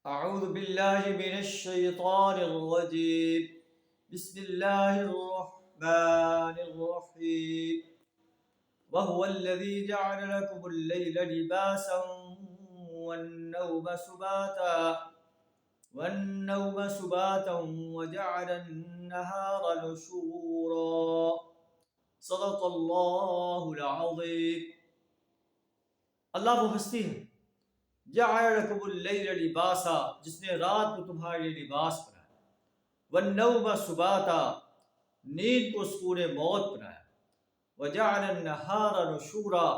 أعوذ بالله من الشيطان الرجيم. بسم الله الرحمن الرحيم. وهو الذي جعل لكم الليل لباسا والنوم سباتا وجعل النهار نشورا. صدق اللہ العظیم. اللہ وہ ہستی ہے جعل لکم اللیل لباسا، جس نے رات کو تمہارے لیے لباس بنایا، والنوم سباتا، نیند کو سکون موت بنایا، وجعل النہار نشورا،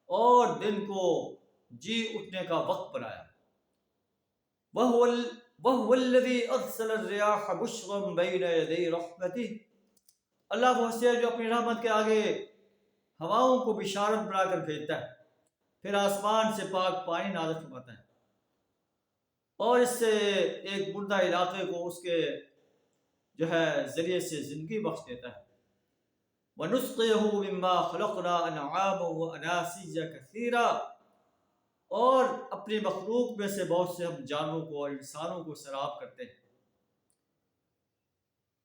اور دن کو جی اٹھنے کا وقت بنایا، وَهُوَ الَّذِي أَرْسَلَ الرِّيَاحَ بُشْرًا بَيْنَ يَدَيْ رَحْمَتِهِ. اللہ وہ ہستی ہے جو اپنی رحمت کے آگے ہواؤں کو بشارت بنا کر بھیجتا ہے، پھر آسمان سے پاک پانی نازل فرماتا ہے اور اس سے ایک مردہ علاقے کو اس کے ذریعے سے زندگی بخش دیتا ہے. وَنُسْقِيهُ مِمَّا خَلَقْنَا أَنْعَامًا وَأَنَاسِيَّ كَثِيرًا، اور اپنی مخلوق میں سے بہت سے ہم جانوروں کو اور انسانوں کو سراب کرتے ہیں.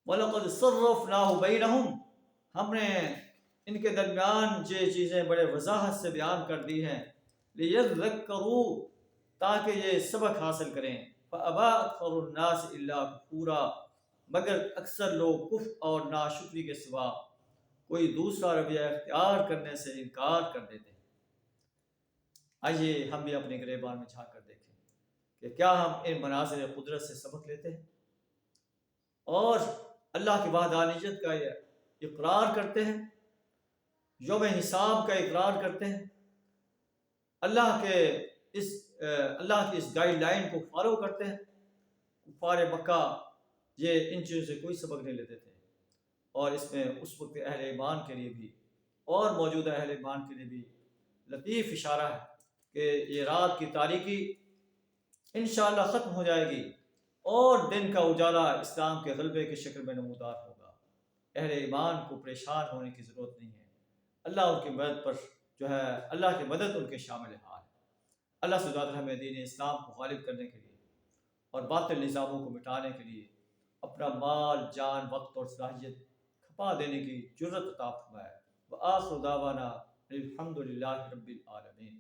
وَلَقَدْ صَرَّفْنَاهُ بَيْنَهُمْ، ہم نے ان کے درمیان یہ چیزیں بڑے وضاحت سے بیان کر دی ہیں. لِيَذَّكَّرُوا، تاکہ یہ سبق حاصل کریں. فَأَبَىٰ أَكْثَرُ النَّاسِ إِلَّا كُفُورًا، مگر اکثر لوگ کفر اور ناشکری کے سوا کوئی دوسرا رویہ اختیار کرنے سے انکار کر دیتے ہیں. آئیے ہم بھی اپنے گریبان میں جھانک کر دیکھیں کہ کیا ہم ان مناظر قدرت سے سبق لیتے ہیں اور اللہ کی وحدانیت کا اقرار کرتے ہیں، یوم حساب کا اقرار کرتے ہیں، اللہ کی اس گائیڈ لائن کو فالو کرتے ہیں. کفار مکہ یہ ان چیزوں سے کوئی سبق نہیں لیتے تھے، اور اس میں اس وقت اہل ایمان کے لیے بھی اور موجودہ اہل ایمان کے لیے بھی لطیف اشارہ ہے کہ یہ رات کی تاریکی انشاءاللہ ختم ہو جائے گی اور دن کا اجالا اسلام کے غلبے کی شکل میں نمودار ہوگا. اہل ایمان کو پریشان ہونے کی ضرورت نہیں ہے. اللہ ان کی مدد پر اللہ کی مدد ان کے شامل حال ہے. اللہ سے دعا ہمیں دین اسلام کو غالب کرنے کے لیے اور باطل نظاموں کو مٹانے کے لیے اپنا مال، جان، وقت اور صلاحیت کھپا دینے کی جرت عطا فرمائے. وآخر دعوانا الحمد للہ رب العالمین.